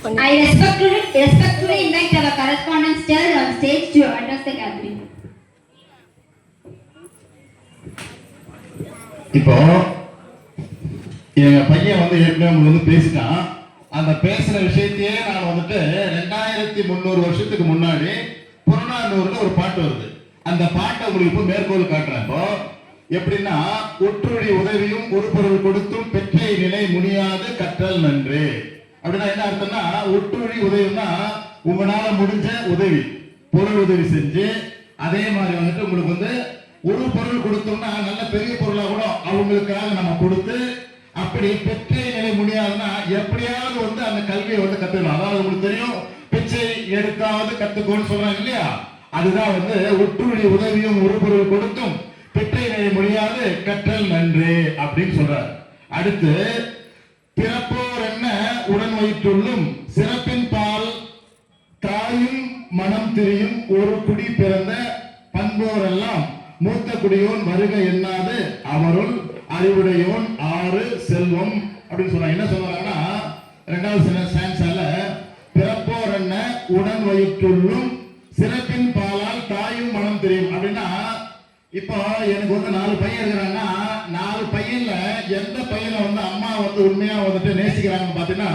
I respectfully invite our correspondent star on stage to address the gathering. இப்போ எங்க பையன் வந்து ஏற்கனவே உங்களுக்கு பேசிட்டான். அந்த பேசுற விஷயத்தையே நான் வந்துட்டு 2300 வருஷத்துக்கு முன்னாடி புறநானூறுல ஒரு பாட்டு வருது. அந்த பாட்டை உங்களுக்கு இப்போ மேற்கோள் காட்டுறேன். இப்போ எப்படின்னா, ஒற்றுழி உதவியும் ஒரு பொருள் கொடுத்தும் பெற்றை நிலை முடியாது கற்றல் நன்று. அப்படின்னா என்ன அர்த்தம்னா, ஒற்றுழி உதவினா உங்களால முடிஞ்ச உதவி, பொருள் உதவி செஞ்சு அதே மாதிரி வந்துட்டு உங்களுக்கு வந்து ஒரு பொருள் கொடுத்தோம்னா நல்ல பெரிய பொருளா கூட அவங்களுக்காக நம்ம கொடுத்து, அப்படி பெற்றை நிலை முடியாதுன்னா எப்படியாவது வந்து அந்த கல்வியை வந்து கத்துக்கணும். அதாவது உங்களுக்கு தெரியும், பிச்சை எடுத்தாவது கத்துக்கோன்னு சொல்றாங்க இல்லையா, அதுதான் வந்து ஒற்றுழி உதவியும் ஒரு பொருள் கொடுத்தும் பெற்றை நிலை முடியாது கற்றல் நன்று அப்படின்னு சொல்றார். அடுத்து, பிறப்போர் என்ன உடன் வயிற்றுள்ளும் சிறப்பின் பால் தாயும் மனம் திரியும் ஒரு குடி பிறந்த பண்போரெல்லாம் மூத்த குடியோன் வருக எண்ணாது அவருள் அறிவுடையோன் ஆறு செல்வம் அப்படின்னு சொல்றாங்க. என்ன சொல்றாங்கன்னா, இரண்டாவது சான்ஸால பிறப்போர் என்ன உடன் வயிற்றுள்ளும் சிறப்பின் பாலால் தாயும் மனம் தெரியும். அப்படின்னா இப்போ எனக்கு வந்து 4 பையன் இருக்கிறாங்கன்னா, 4 பையன்ல எந்த பையனை வந்து அம்மா வந்து உண்மையா வந்துட்டு நேசிக்கிறாங்கன்னு பாத்தீங்கன்னா,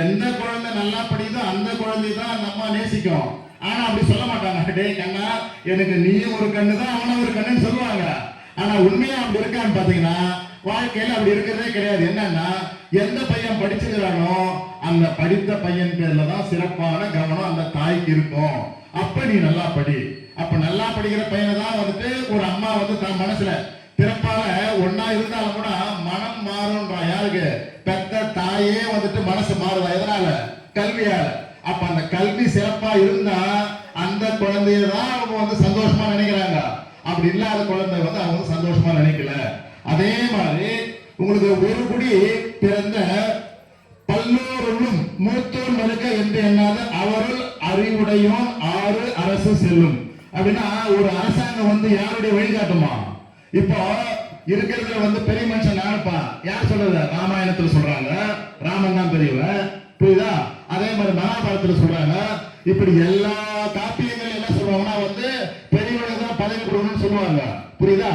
எந்த குழந்தை நல்லா படிக்குதோ அந்த குழந்தை தான் அந்த அம்மா நேசிக்கும். ஆனா அப்படி சொல்ல மாட்டாங்க, டே கண்ணா எனக்கு நீயும் ஒரு கண்ணு தான் அவனும் ஒரு கண்ணுன்னு சொல்லுவாங்க. ஆனா உண்மையா அப்படி இருக்கான்னு பாத்தீங்கன்னா வாழ்க்கையில அப்படி இருக்கிறதே கிடையாது. என்னன்னா, எந்த பையன் படிச்சிருக்கிறானோ அந்த படித்த பையன் பேர்ல தான் சிறப்பான கவனம் அந்த தாய்க்கு இருக்கும். அப்ப நீ நல்லா படி. அப்ப நல்லா படிக்கிற பையனை தான் வந்துட்டு ஒரு அம்மா வந்து தன் மனசுல பிறப்பால ஒன்னா இருந்தாலும் கூட மனம் மாறும்ன்றா. யாருக்கு? பெத்த தாயே வந்துட்டு மனசு மாறுதா? எதனால? கல்வியால. அப்ப அந்த கல்வி சிறப்பா இருந்தா அந்த குழந்தைய தான் அவங்க வந்து சந்தோஷமா நினைக்கிறாங்க. அப்படி இல்லாத குழந்தை வந்து அவங்க சந்தோஷமா நினைக்கல. அதே மாதிரி உங்களுக்கு ஒரு குடி பிறந்த பல்லோருள்ளும் மூத்தோர் மறுக்க என்று எண்ணாத அவருள் அறிவுடையோன் ஆறு அரசு செல்லும். அப்படின்னா ஒரு அரசாங்கம் வந்து யாருடைய வழிகாட்டுமா? இப்போ இருக்கிறதுல வந்து பெரிய மனுஷன் யாருப்பா? யார் சொல்றது? ராமாயணத்துல சொல்றாங்க ராமன் தான் பெரியவன், புரியுதா? அதே மாதிரி மகாபாரதத்துல சொல்றாங்க. இப்படி எல்லா காப்பியங்கள் என்ன சொல்றாங்கன்னா வந்து பெரியவனுக்கு தான் பதவி கொடுக்கணும்னு சொல்லுவாங்க, புரியுதா?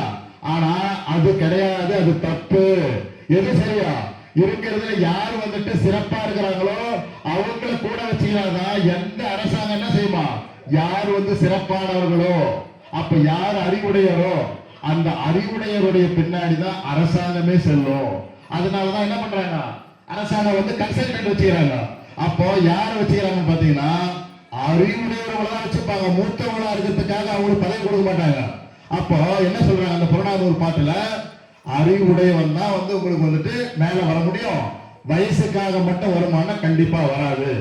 ஆனா அது கிடையாது, அது தப்பு. எது சரியா? இருக்கிறதுல யார் வந்துட்டு சிறப்பா இருக்கிறாங்களோ அவங்கள கூட வச்சுக்கிறாதான் எந்த அரசாங்கம் என்ன செய்யுமா? யார் வந்து சிறப்பானவர்களோ, அப்ப யார் அறிவுடையரோ அந்த அறிவுடையருடைய பின்னாடிதான் அரசாங்கமே செல்லும். அதனாலதான் என்ன பண்றாங்க, அரசாங்கம் வந்து கன்சல்டன்ட் வச்சுக்கிறாங்க. அப்போ யார வச்சுக்கிறாங்க பாத்தீங்கன்னா, அறிவுடையவர்களா வச்சுப்பாங்க. மூத்தவங்களா இருக்கிறதுக்காக அவங்களுக்கு பதவி கொடுக்க மாட்டாங்க. அப்போ என்ன சொல்றாங்க அந்த புறநானூறு பாட்டுல, அறிவுடையவன் தான் வந்து உங்களுக்கு வந்துட்டு மேல வர முடியும், வயசுக்காக மட்டும் வருமானம் கண்டிப்பா வராது.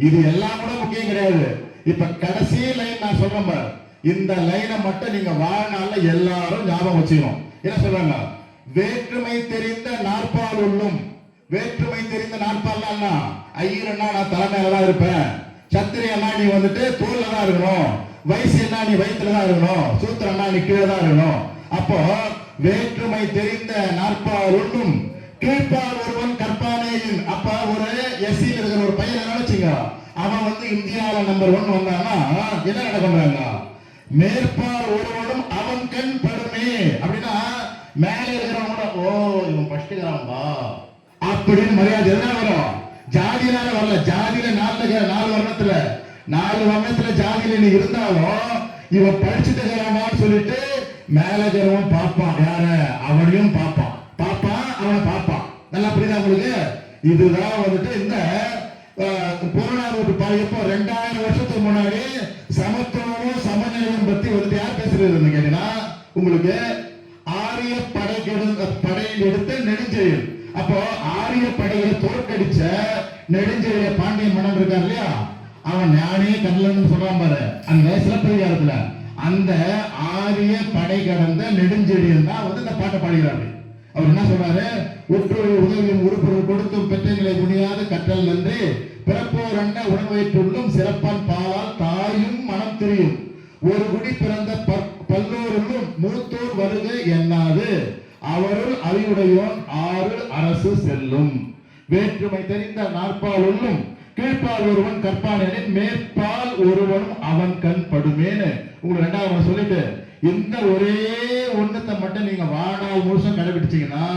இது எல்லாம் கூட முக்கியம் கிடையாது. இப்ப கடைசி லைன் நான் சொல்றேன் பாரு, இந்த லைனை மட்டும் நீங்க வாழ்நாள்ல எல்லாரும் ஞாபகம் வச்சுக்கணும். என்ன சொல்றாங்க? வேற்றுமை தெரிந்த நாற்பால் உள்ளும். வேற்றுமை தெரிந்த நாற்பால்னா ஐயர்னா நான் தலைமையில தான் இருப்பேன், சத்திரியன்னா நீ வந்துட்டு தோல்ல தான் இருக்கணும், வயசுன்னா நீ வயிற்றுல தான் இருக்கணும், சூத்திரன்னா நீ கீழே தான் இருக்கணும். அப்போ வேற்றுமை தெரிந்த நாற்பால் உள்ளும் கீழ்ப்பால் ஒருவன் கற்பானேயின். அப்ப ஒரு எஸ்சியில் இருக்கிற ஒரு பையன் நினைச்சுங்க, அவன் வந்து இந்தியாவில நம்பர் 1 வந்தானா என்ன நடக்குறாங்க? மேற்பால் ஒருவனும் அவன் கண் படுமே. அப்படின்னா மேல இருக்கிறவங்க ஓ இவன் பஷ்டுகிறான்பா அப்படின்னு மரியாதை எதனால வரும்? ஜாதியினால வரல. ஜாதியில 4 வர்ணத்துல ஜாதியில நீ இருந்தாலும் இவன் படிச்சுட்டு இருக்கிறான்னு சொல்லிட்டு மேலஜரும் பார்ப்பான். யார? அவனையும் பார்ப்பான், அவனை பார்ப்பான். நல்லா புரியுதா உங்களுக்கு? இதுதான் வந்துட்டு இந்த புறநானூறு பாடியப்போ 2000 வருஷத்துக்கு முன்னாடி சமத்துவமும் சமநிலையும் பத்தி வந்துட்டு யார் பேசுறது கேட்டீங்கன்னா, உங்களுக்கு ஆரிய படையில் எடுத்த நெடுஞ்செழியன். அப்போ ஆரிய படையை தோற்கடிச்ச நெடுஞ்செழிய பாண்டியன் மன்னன் இருக்கார் இல்லையா, அவன் ஞானே கல்லன்னு சொல்றான் பாரு அந்த சிலப்பதிகாரத்துல. அந்த ஆரிய படை கடந்த நெடுஞ்செழியன் தான் வந்து இந்த பாட்டை பாடுகிறாரு. அவர் என்ன சொல்றாரு? ஒற்றுழி உதவியும் ஒரு பொருள் கொடுத்தும் பெற்ற நிலை முடியாது கற்றல் நன்றி பிறப்போர் அண்ண உடன் வயிற்றுள்ளும் சிறப்பான் பாலால் தாயும் மனம் தெரியும் ஒரு குடி பிறந்த பல்லோருள்ளும் மூத்தோர் வருக எண்ணாது அவருள் அறிவுடையோன் ஆறு அரசு செல்லும். வேற்றுமை தெரிந்த நாற்பால் உள்ளும் கீழ்ப்பால் ஒருவன் கற்பான் எனில் மேற்பால் ஒருவனும் அவன் கண் படுமேன்னு உங்களுக்கு ரெண்டாவது சொல்லிட்டு இந்த ஒரே ஒண்ணுத்தை மட்டும் நீங்க வாழ்நாள் முழுசும் கடைபிடிச்சீங்கன்னா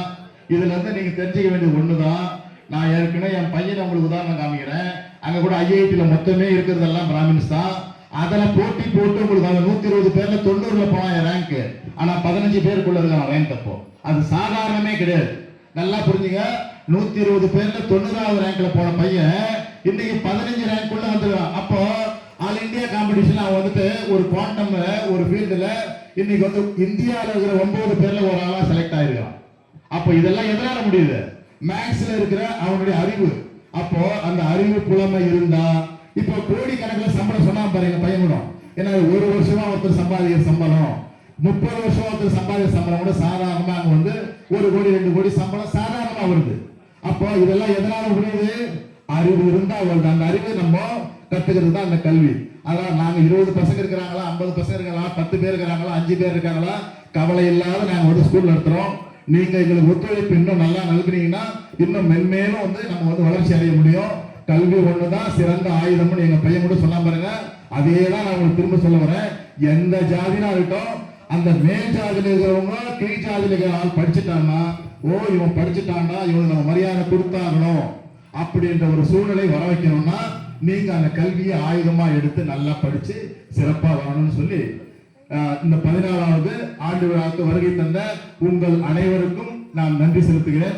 இதுல இருந்து நீங்க தெரிஞ்சுக்க வேண்டியது ஒண்ணுதான். நான் ஏற்கனவே என் பையனை உங்களுக்கு உதாரணம் காமிக்கிறேன். அங்க கூட ஐஐடியில மொத்தமே இருக்கிறதெல்லாம் பிராமின்ஸ் தான். அதுல போட்டி போட்டு உங்களுக்கு அந்த 120 பேர்ல 90ல போனான் ரேங்க். ஆனா 15 பேருக்குள்ள இருக்கான் ரேங்க். அப்போ அது சாதாரணமே கிடையாது. நல்லா புரிஞ்சுங்க. 120 பேர்ல 90வது ரேங்க்ல போன பையன் இன்னைக்கு 15 ரேங்க் உள்ள வந்துருக்கான். அப்போ ஆல் இந்தியா காம்படிஷன் அவன் வந்துட்டு ஒரு குவாண்டம் ஒரு ஃபீல்டுல இன்னைக்கு வந்து இந்தியாவில் இருக்கிற 9 பேர்ல ஒரு ஆளா செலக்ட் ஆயிருக்கான். அப்போ இதெல்லாம் எதனால முடியுது? மேக்ஸ்ல இருக்கிற அவனுடைய அறிவு. அப்போ அந்த அறிவு புலமை இருந்தா இப்போ கோடி கணக்கில் சம்பளம் சொன்னா பாருங்க பையன் கூட. ஏன்னா ஒரு வருஷமா ஒருத்தர் சம்பாதிக்கிற சம்பளம் 30 வருஷம் ஒருத்தர் சம்பாதிக்கிற சம்பளம் கூட சாதாரணமா அங்க வந்து 1 கோடி 2 கோடி சம்பளம் சாதாரணமா வருது. அப்போ இதெல்லாம் எதனால முடியுது? அறிவு இருந்தா வருது. அந்த அறிவை நம்ம கத்துக்கிறது தான் அந்த கல்வி. அதான் நாங்க 20 பசங்க இருக்கிறாங்களா, 50 பசங்க இருக்காங்களா, 10 பேர் இருக்கிறாங்களா, 5 பேர் இருக்காங்களா, கவலை இல்லாத நாங்க வந்து ஸ்கூல் நடத்துறோம். நீங்க எங்களுக்கு ஒத்துழைப்பு இன்னும் நல்லா நல்குனீங்கன்னா இன்னும் மென்மேலும் வந்து நம்ம வந்து வளர்ச்சி அடைய முடியும். கல்வி ஒண்ணுதான் சிறந்த ஆயுதம்னு எங்க பையன் கூட சொன்னா பாருங்க. அதே தான் நான் உங்களுக்கு திரும்ப சொல்ல வரேன். எந்த ஜாதினா இருக்கட்டும், அந்த மேல் ஜாதியில இருக்கிறவங்க கீழ் ஜாதியில இருக்கிற ஆள் படிச்சுட்டான்னா, ஓ இவன் படிச்சுட்டான்னா இவனுக்கு நம்ம மரியாதை கொடுத்தாகணும் அப்படின்ற ஒரு சூழ்நிலை வர வைக்கணும்னா நீங்க அந்த கல்வியை ஆயுதமா எடுத்து நல்லா படிச்சு சிறப்பா வரணும்னு சொல்லி இந்த 14வது ஆண்டு விழாவுக்கு வருகை தந்த உங்கள் அனைவருக்கும் நான் நன்றி செலுத்துகிறேன்.